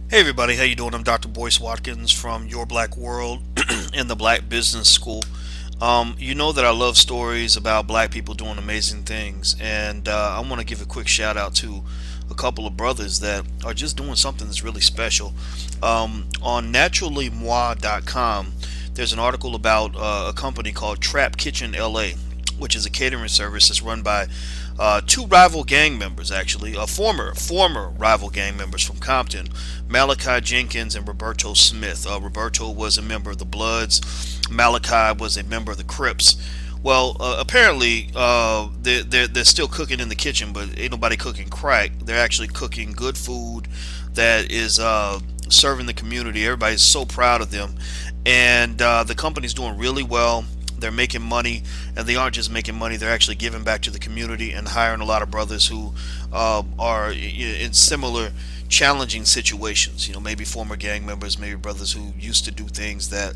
Hey everybody, how you doing? I'm Dr. Boyce Watkins from Your Black World and the Black Business School. You know that I love stories about black people doing amazing things, and I want to give a quick shout out to a couple of brothers that are just doing something that's really special. On naturallymoi.com, there's an article about a company called Trap Kitchen LA, which is a catering service that's run by two rival gang members, actually, former rival gang members from Compton, Malachi Jenkins and Roberto Smith. Roberto was a member of the Bloods. Malachi was a member of the Crips. Well, apparently, they're still cooking in the kitchen, but ain't nobody cooking crack. They're actually cooking good food that is serving the community. Everybody's so proud of them, and the company's doing really well. They're making money, and they aren't just making money. They're actually giving back to the community and hiring a lot of brothers who are in similar challenging situations. You know, maybe former gang members, maybe brothers who used to do things that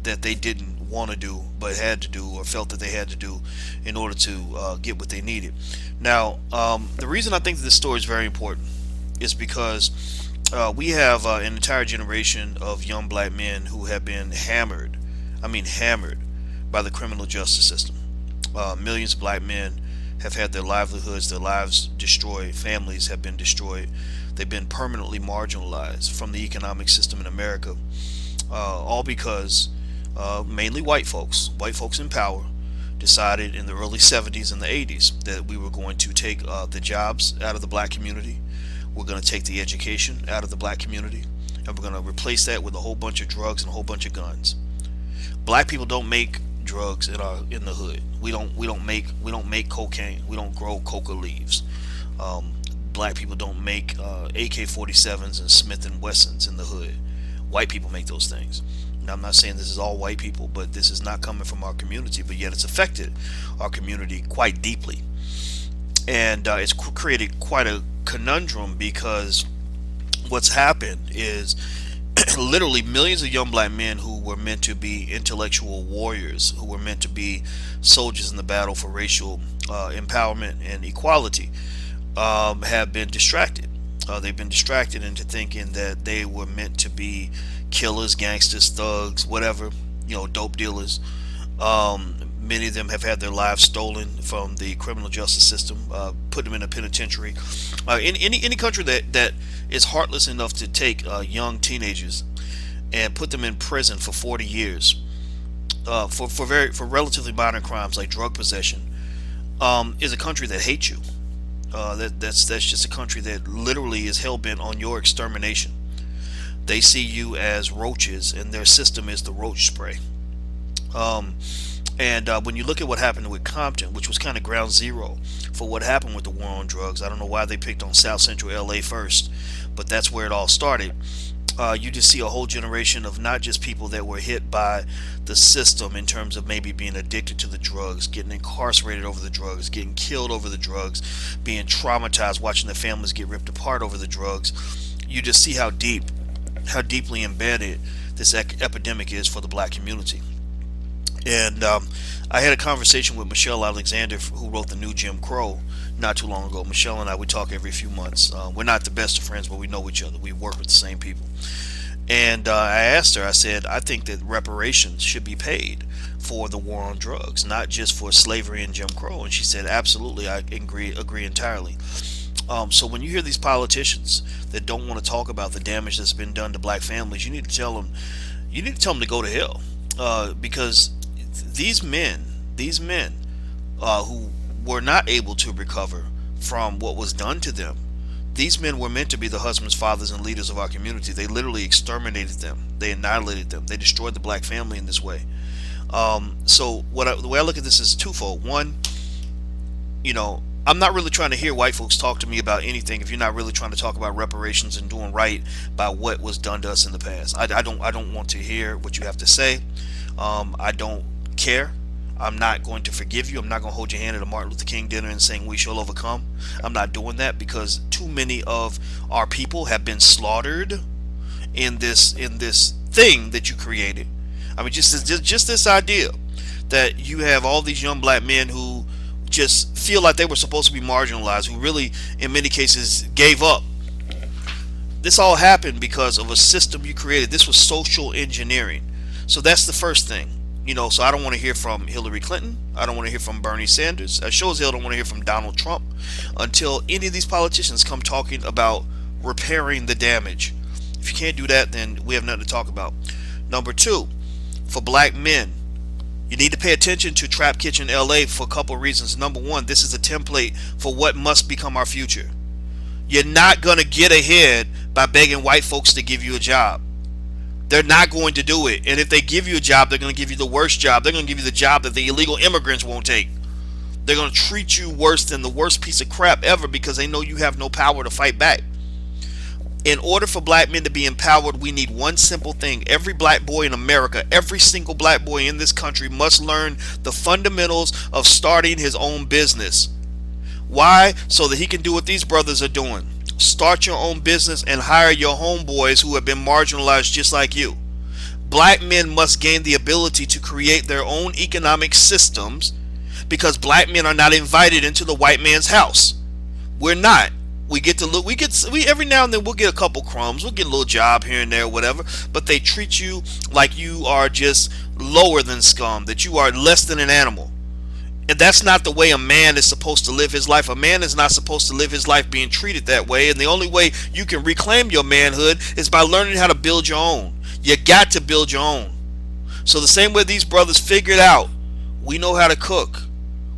they didn't want to do but had to do or felt that they had to do in order to get what they needed. Now, the reason I think that this story is very important is because we have an entire generation of young black men who have been hammered. I mean, hammered by the criminal justice system. Millions of black men have had their livelihoods, their lives destroyed, families have been destroyed. They've been permanently marginalized from the economic system in America, all because mainly white folks in power, decided in the early 70s and the 80s that we were going to take the jobs out of the black community. We're going to take the education out of the black community, and we're going to replace that with a whole bunch of drugs and a whole bunch of guns. Black people don't make drugs in the hood. We don't make cocaine. We don't grow coca leaves. Black people don't make AK-47s and Smith and Wessons in the hood. White people make those things. Now, I'm not saying this is all white people, but this is not coming from our community. But yet, it's affected our community quite deeply, and it's created quite a conundrum because what's happened is literally millions of young black men who were meant to be intellectual warriors, who were meant to be soldiers in the battle for racial empowerment and equality, have been distracted. They've been distracted into thinking that they were meant to be killers, gangsters, thugs, whatever, dope dealers. Many of them have had their lives stolen from the criminal justice system, put them in a penitentiary. In any country that is heartless enough to take young teenagers and put them in prison for 40 years for relatively minor crimes like drug possession, is a country that hates you. That's just a country that literally is hell bent on your extermination. They see you as roaches, and their system is the roach spray. Um, and when you look at what happened with Compton, which was kind of ground zero for what happened with the war on drugs, I don't know why they picked on South Central LA first, but that's where it all started. You just see a whole generation of not just people that were hit by the system in terms of maybe being addicted to the drugs, getting incarcerated over the drugs, getting killed over the drugs, being traumatized, watching their families get ripped apart over the drugs. You just see how deeply embedded this epidemic is for the black community. And I had a conversation with Michelle Alexander, who wrote the new Jim Crow, not too long ago. Michelle and I, we talk every few months. We're not the best of friends, but we know each other. We work with the same people. And I asked her, I said, I think that reparations should be paid for the war on drugs, not just for slavery and Jim Crow. And she said, absolutely, I agree entirely. So when you hear these politicians that don't want to talk about the damage that's been done to black families, you need to tell them to go to hell, because these men who were not able to recover from what was done to them. These men were meant to be the husbands, fathers, and leaders of our community. They literally exterminated them. They annihilated them. They destroyed the black family in this way. So the way I look at this is twofold. One, I'm not really trying to hear white folks talk to me about anything if you're not really trying to talk about reparations and doing right by what was done to us in the past. I don't want to hear what you have to say. I don't care. I'm not going to forgive you. I'm not going to hold your hand at a Martin Luther King dinner and saying we shall overcome. I'm not doing that because too many of our people have been slaughtered in this thing that you created. I mean, just this idea that you have all these young black men who just feel like they were supposed to be marginalized, who really, in many cases, gave up This all happened because of a system you created. This was social engineering. So that's the first thing. So I don't want to hear from Hillary Clinton. I don't want to hear from Bernie Sanders. I sure as hell don't want to hear from Donald Trump until any of these politicians come talking about repairing the damage. If you can't do that, then we have nothing to talk about. Number two, for black men, you need to pay attention to Trap Kitchen LA for a couple of reasons. Number one, this is a template for what must become our future. You're not going to get ahead by begging white folks to give you a job. They're not going to do it. And if they give you a job, they're going to give you the worst job. They're going to give you the job that the illegal immigrants won't take. They're going to treat you worse than the worst piece of crap ever because they know you have no power to fight back. In order for black men to be empowered, we need one simple thing. Every black boy in America, every single black boy in this country must learn the fundamentals of starting his own business. Why? So that he can do what these brothers are doing. Start your own business and hire your homeboys who have been marginalized just like you. Black men must gain the ability to create their own economic systems because black men are not invited into the white man's house. We're not. We get to look. We every now and then we'll get a couple crumbs. We'll get a little job here and there, whatever. But they treat you like you are just lower than scum. That you are less than an animal. And that's not the way a man is supposed to live his life. A man is not supposed to live his life being treated that way. And the only way you can reclaim your manhood is by learning how to build your own. You got to build your own. So the same way these brothers figured out, we know how to cook.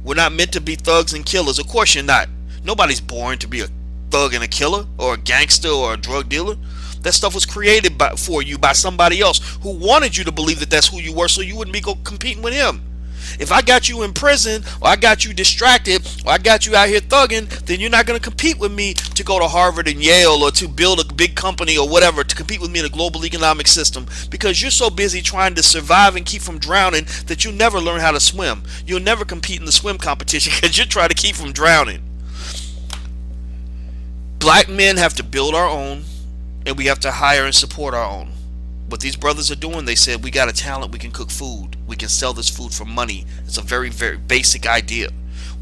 We're not meant to be thugs and killers. Of course you're not. Nobody's born to be a thug and a killer or a gangster or a drug dealer. That stuff was created for you by somebody else who wanted you to believe that that's who you were so you wouldn't be competing with him. If I got you in prison, or I got you distracted, or I got you out here thugging, then you're not going to compete with me to go to Harvard and Yale or to build a big company or whatever, to compete with me in a global economic system, because you're so busy trying to survive and keep from drowning that you never learn how to swim. You'll never compete in the swim competition because you're trying to keep from drowning. Black men have to build our own, and we have to hire and support our own. What these brothers are doing, they said, we got a talent, we can cook food, we can sell this food for money. It's a very, very basic idea.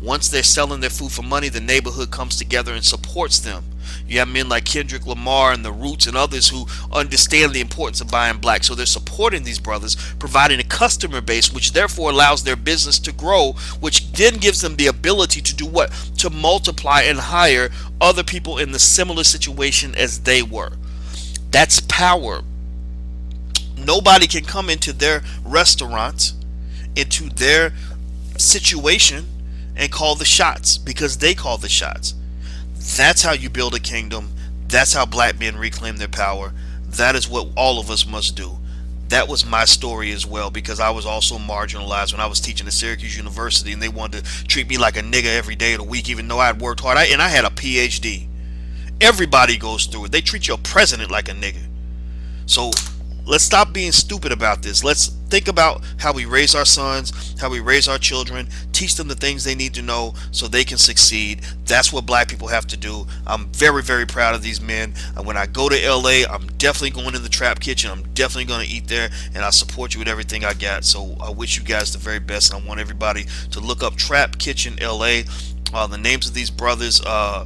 Once they're selling their food for money, the neighborhood comes together and supports them. You have men like Kendrick Lamar and the Roots and others who understand the importance of buying black, so they're supporting these brothers, providing a customer base, which therefore allows their business to grow, which then gives them the ability to do what? To multiply and hire other people in the similar situation as they were. That's power. Nobody can come into their restaurant, into their situation, and call the shots because they call the shots. That's how you build a kingdom. That's how black men reclaim their power. That is what all of us must do. That was my story as well, because I was also marginalized when I was teaching at Syracuse University, and they wanted to treat me like a nigga every day of the week, even though I had worked hard. And I had a PhD. Everybody goes through it. They treat your president like a nigga. So let's stop being stupid about this. Let's think about how we raise our sons, how we raise our children, teach them the things they need to know so they can succeed. That's what black people have to do. I'm very, very proud of these men. When I go to LA, I'm definitely going in the Trap Kitchen. I'm definitely going to eat there, and I support you with everything I got. So I wish you guys the very best, and I want everybody to look up Trap Kitchen LA. The names of these brothers are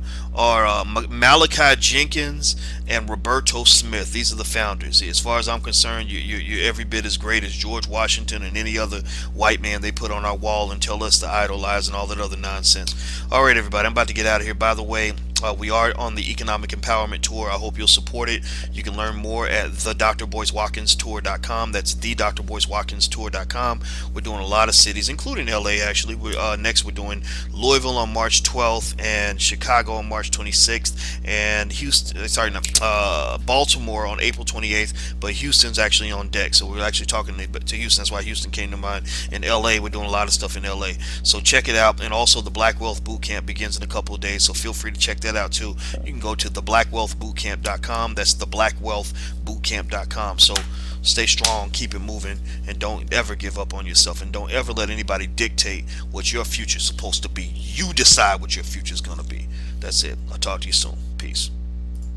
Malachi Jenkins and Roberto Smith. These are the founders. As far as I'm concerned, you're every bit as great as George Washington and any other white man they put on our wall and tell us to idolize and all that other nonsense. All right, everybody, I'm about to get out of here. By the way, we are on the Economic Empowerment Tour. I hope you'll support it. You can learn more at thedrboycewatkinstour.com. That's thedrboycewatkinstour.com. We're doing a lot of cities, including LA, actually. Next, we're doing Louisville on March 12th and Chicago on March 26th and Baltimore on April 28th. But Houston's actually on deck, so we're actually talking to Houston. That's why Houston came to mind. In LA, we're doing a lot of stuff in LA. So check it out. And also, the Black Wealth Bootcamp begins in a couple of days, so feel free to check that out too. You can go to theBlackWealthBootcamp.com. That's theBlackWealthBootcamp.com. So stay strong, keep it moving, and don't ever give up on yourself, and don't ever let anybody dictate what your future is supposed to be. You decide what your future is going to be. That's it. I'll talk to you soon. Peace.